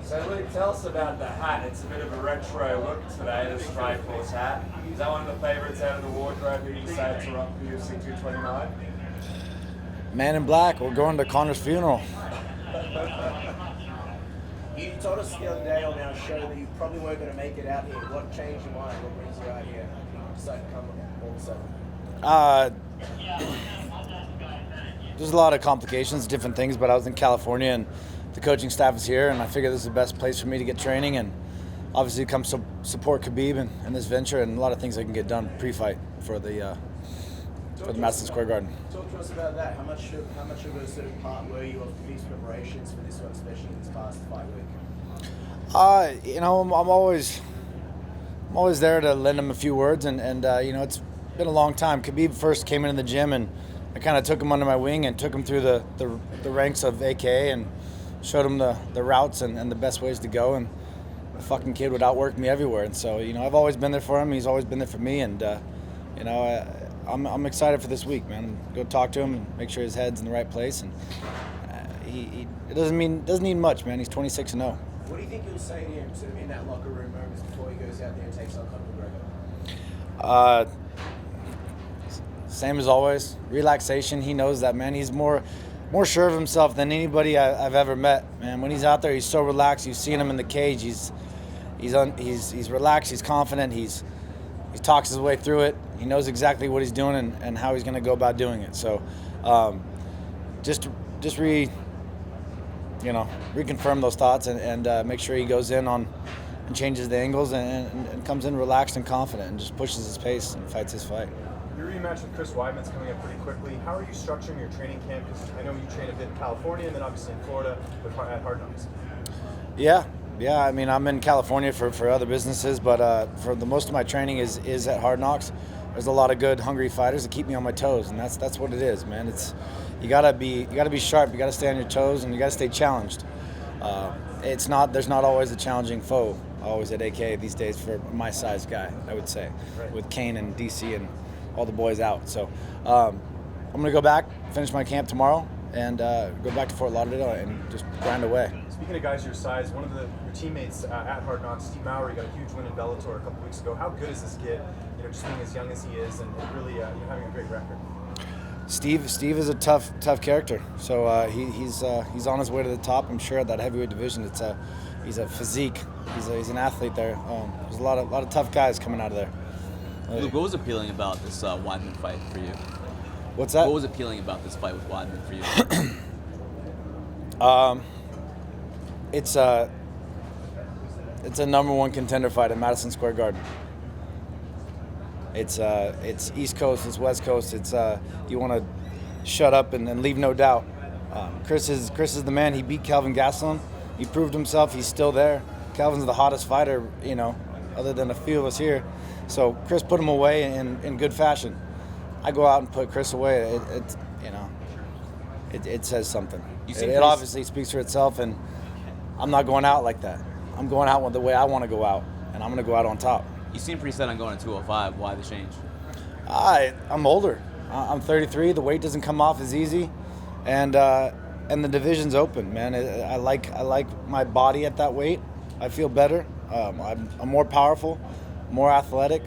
So Luke, tell us about the hat. It's a bit of a retro look today, the Strikeforce hat. Is that one of the favourites out of the wardrobe that you decided to rock for UFC 229? Man in black, we're going to Connor's funeral. You told us the other day on our show that you probably weren't going to make it out here. What changed your mind? What brings you out here? You decided to come all of a sudden. There's a lot of complications, different things, but I was in California and the coaching staff is here, and I figured this is the best place for me to get training and obviously come support Khabib in this venture and a lot of things I can get done pre-fight for the Madison Square Garden. Talk to us about that. How much of a sort of part were you of Khabib's preparations for this one, especially in this past fight week? I'm always there to lend him a few words, and it's been a long time. Khabib first came into the gym, and I kind of took him under my wing and took him through the ranks of AKA and showed him the routes and the best ways to go, and the fucking kid would outwork me everywhere. And so, I've always been there for him. He's always been there for me, and I'm excited for this week, man. Go talk to him and make sure his head's in the right place. And it doesn't need much, man. He's 26-0. What do you think you'll say to him sort of in that locker room moments before he goes out there and takes on Conor McGregor? Same as always. Relaxation. He knows that, man. He's more sure of himself than anybody I've ever met, man. When he's out there, he's so relaxed. You've seen him in the cage. He's relaxed. He's confident. He talks his way through it. He knows exactly what he's doing and how he's going to go about doing it. So, just reconfirm those thoughts and make sure he goes in on and changes the angles and comes in relaxed and confident and just pushes his pace and fights his fight. Your rematch with Chris Weidman's coming up pretty quickly. How are you structuring your training camp? Because I know you train a bit in California and then obviously in Florida at Hard Knocks. Yeah. I mean, I'm in California for other businesses, but for the most of my training is at Hard Knocks. There's a lot of good, hungry fighters that keep me on my toes, and that's what it is, man. You gotta be sharp. You gotta stay on your toes, and you gotta stay challenged. There's not always a challenging foe always at AK these days for my size guy, I would say, right, with Kane and DC and all the boys out. So I'm gonna go back, finish my camp tomorrow, and go back to Fort Lauderdale and just grind away. Speaking of guys your size, one of your teammates at Hard Knocks, Steve Mowry, got a huge win in Bellator a couple weeks ago. How good is this kid? Just being as young as he is and really having a great record. Steve is a tough character. So he's on his way to the top. I'm sure at that heavyweight division. He's a physique. He's an athlete there. There's a lot of tough guys coming out of there. Luke, what was appealing about this Weidman fight for you? What's that? What was appealing about this fight with Weidman for you? It's a number one contender fight at Madison Square Garden. It's East Coast, it's West Coast. It's you want to shut up and leave no doubt. Chris is the man. He beat Kelvin Gastelum. He proved himself. He's still there. Kelvin's the hottest fighter, other than a few of us here. So Chris put him away in good fashion. I go out and put Chris away. It says something. It obviously speaks for itself, and I'm not going out like that. I'm going out the way I want to go out, and I'm going to go out on top. You seem pretty set on going to 205. Why the change? I'm older. I'm 33. The weight doesn't come off as easy, and the division's open, man. I like my body at that weight. I feel better. I'm more powerful, more athletic.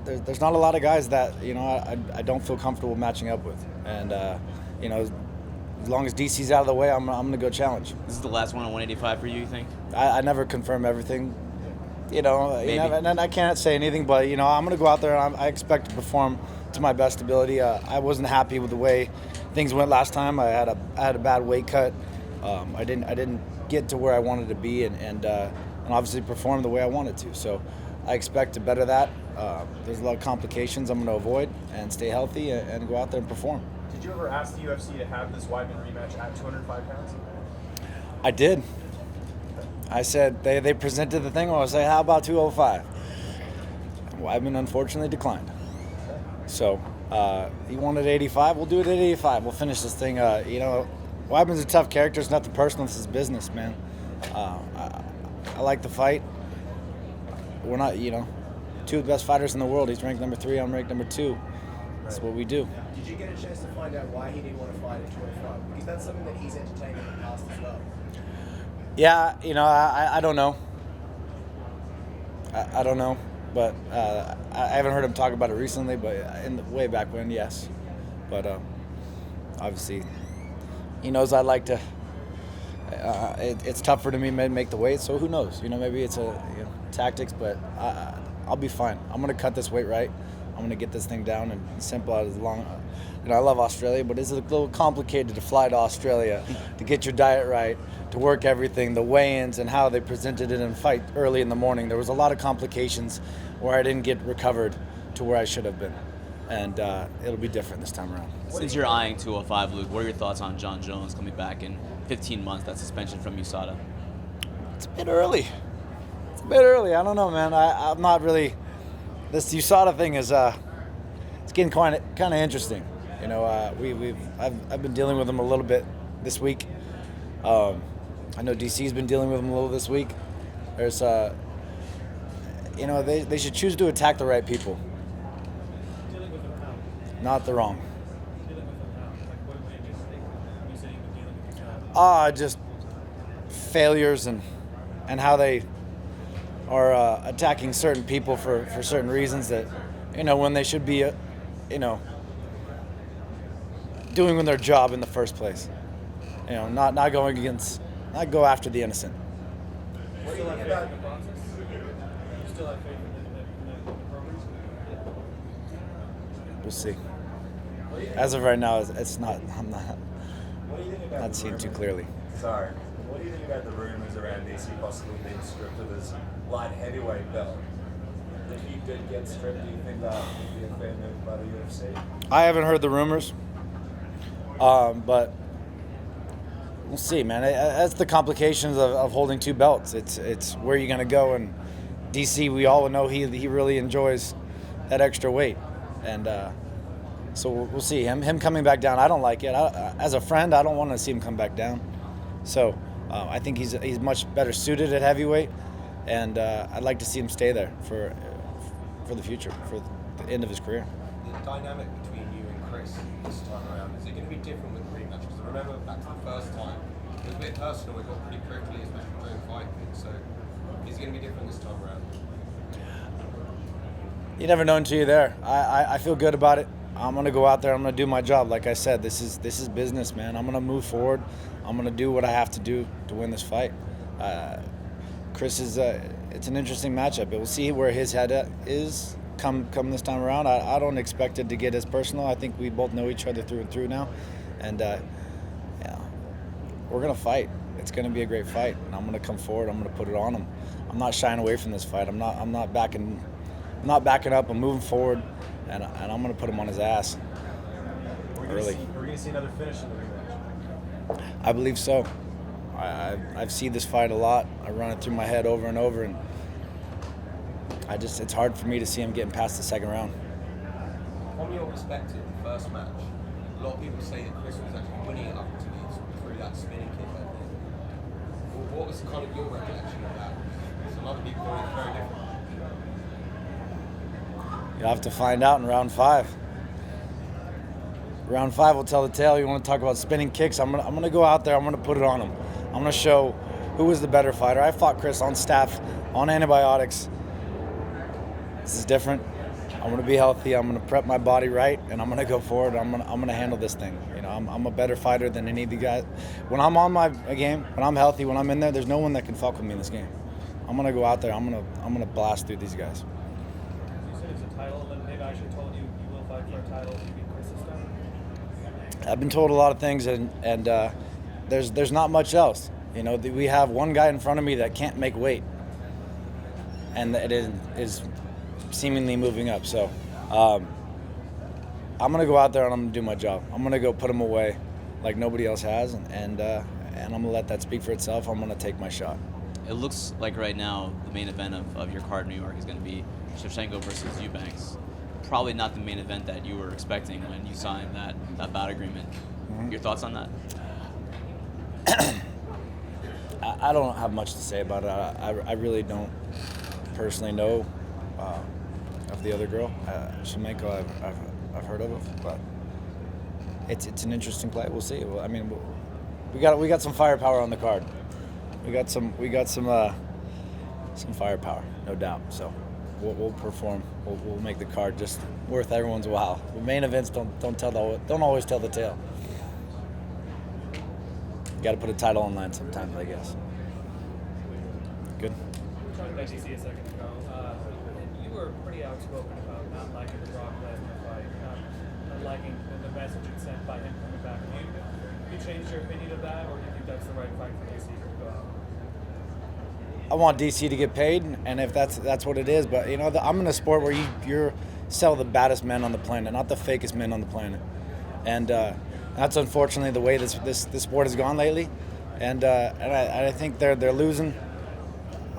There's not a lot of guys that I don't feel comfortable matching up with, and as long as DC's out of the way, I'm gonna go challenge. This is the last one at 185 for you think? I never confirm everything. And I can't say anything, but I'm going to go out there and I expect to perform to my best ability. I wasn't happy with the way things went last time. I had a bad weight cut. I didn't get to where I wanted to be and obviously perform the way I wanted to. So I expect to better that. There's a lot of complications I'm going to avoid and stay healthy and go out there and perform. Did you ever ask the UFC to have this Weidman rematch at 205 pounds? I did. I said they presented the thing. I was like, how about 205? Weidman unfortunately declined. So he wanted 85. We'll do it at 85. We'll finish this thing. Weidman's a tough character. It's nothing personal. It's his business, man. I like the fight. We're not, two of the best fighters in the world. He's ranked number 3. I'm ranked number 2. That's what we do. Did you get a chance to find out why he didn't want to fight at 205? Because that's something that he's entertained in the past as well. Yeah, I don't know. I don't know, but I haven't heard him talk about it recently. But way back when, yes. But obviously, he knows I like to. It's tougher to me to make the weight, so who knows? Maybe it's tactics, but I'll be fine. I'm gonna cut this weight right. I'm gonna get this thing down and simple as long. I love Australia, but it's a little complicated to fly to Australia to get your diet right, to work everything, the weigh-ins and how they presented it in fight early in the morning. There was a lot of complications where I didn't get recovered to where I should have been, and it'll be different this time around. Since you're eyeing 205, Luke, what are your thoughts on John Jones coming back in 15 months, that suspension from USADA? It's a bit early. I don't know, man. I'm not really. This USADA thing is it's getting kind of interesting. I've been dealing with him a little bit this week. I know DC's been dealing with him a little this week. There's they should choose to attack the right people, not the wrong. Just failures and how they are attacking certain people for certain reasons that, when they should be, doing their job in the first place. Not go after the innocent. What do you think about We'll see. As of right now, it's not. I'm not seeing too clearly. Sorry. What do you think about the rumors around DC possibly being stripped of his light heavyweight belt? If he did get stripped, do you think that would be a fair move by the UFC? I haven't heard the rumors, but we'll see, man. That's the complications of holding two belts. It's where you're gonna go, and DC, we all know he really enjoys that extra weight, and so we'll see him coming back down. I don't like it. As a friend, I don't want to see him come back down. So I think he's much better suited at heavyweight, and I'd like to see him stay there for the future, for the end of his career. The dynamic between you and Chris this time around, is it going to be different with the rematch? Because I remember back to the first time, it was a bit personal, it got pretty prickly, especially during fighting. So is it going to be different this time around? You never know until you're there. I feel good about it. I'm gonna go out there. I'm gonna do my job. Like I said, this is business, man. I'm gonna move forward. I'm gonna do what I have to do to win this fight. Chris is it's an interesting matchup. We'll see where his head is come this time around. I don't expect it to get as personal. I think we both know each other through and through now, and we're gonna fight. It's gonna be a great fight, and I'm gonna come forward. I'm gonna put it on him. I'm not shying away from this fight. I'm not backing up. I'm moving forward. And I'm going to put him on his ass early. Are we going to see another finish in the rematch? I believe so. I've seen this fight a lot. I run it through my head over and over, and it's hard for me to see him getting past the second round. From your perspective, the first match, a lot of people say that Chris was actually winning it up through that spinning kick, I think. What was kind of your recollection of that? Some other people thought it was very different. You'll have to find out in round 5. Round 5 will tell the tale. You want to talk about spinning kicks? I'm gonna go out there. I'm gonna put it on him. I'm gonna show who was the better fighter. I fought Chris on staph, on antibiotics. This is different. I'm gonna be healthy. I'm gonna prep my body right, and I'm gonna go forward. I'm gonna handle this thing. I'm a better fighter than any of the guys. When I'm on my game, when I'm healthy, when I'm in there, there's no one that can fuck with me in this game. I'm gonna go out there. I'm gonna blast through these guys. I've been told a lot of things, and there's not much else. We have one guy in front of me that can't make weight, and it is seemingly moving up. So I'm gonna go out there and I'm gonna do my job. I'm gonna go put him away like nobody else has, and I'm gonna let that speak for itself. I'm gonna take my shot. It looks like right now the main event of your card in New York is going to be Shevchenko versus Eubanks. Probably not the main event that you were expecting when you signed that bout agreement. Mm-hmm. Your thoughts on that? I don't have much to say about it. I really don't personally know of the other girl, Shevchenko. I've heard of it, but it's an interesting play. We'll see. We got some firepower on the card. We got some firepower, no doubt. So we'll perform. We'll make the card just worth everyone's while. The main events don't always tell the tale. Got to put a title on line sometimes, I guess. Good. Talking about DC a second ago, you were pretty outspoken about not liking the Brock Lesnar fight, not liking the message it sent by him coming back. Have you changed your opinion of that, or do you think that's the right fight for DC to go out? I want DC to get paid, and if that's what it is. But I'm in a sport where you sell the baddest men on the planet, not the fakest men on the planet, and that's unfortunately the way this sport has gone lately. And I think they're losing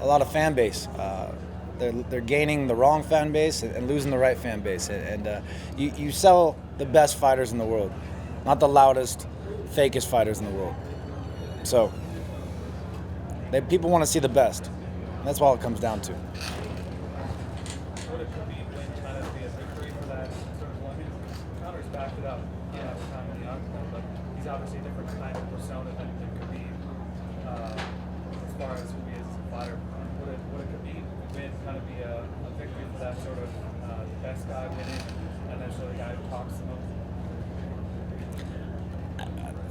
a lot of fan base. They're gaining the wrong fan base and losing the right fan base. And you sell the best fighters in the world, not the loudest, fakest fighters in the world. So people want to see the best. That's all it comes down to. Would it be win kind of be a victory for that sort of one? Connor's backed it up time in the octagon, but he's obviously a different kind of persona than Khabib as far as who he is as a fighter. Would it Khabib win kind of be a victory for that sort of the best guy winning and necessarily the guy who talks the most?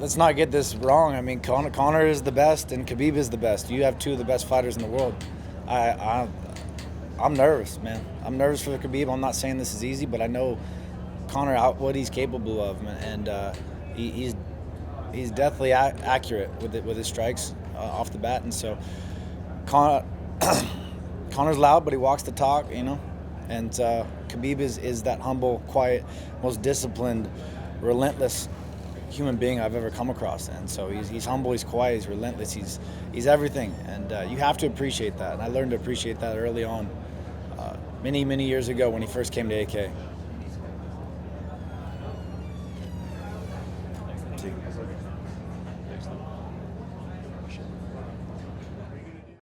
Let's not get this wrong. I mean, Conor is the best and Khabib is the best. You have two of the best fighters in the world. I'm nervous, man. I'm nervous for Khabib. I'm not saying this is easy, but I know Conor what he's capable of, and he's definitely accurate with his strikes off the bat. And so Conor's loud, but he walks the talk, And Khabib is that humble, quiet, most disciplined, relentless human being I've ever come across. And so he's humble, he's quiet, he's relentless, he's everything. And you have to appreciate that. And I learned to appreciate that early on, many years ago when he first came to AK.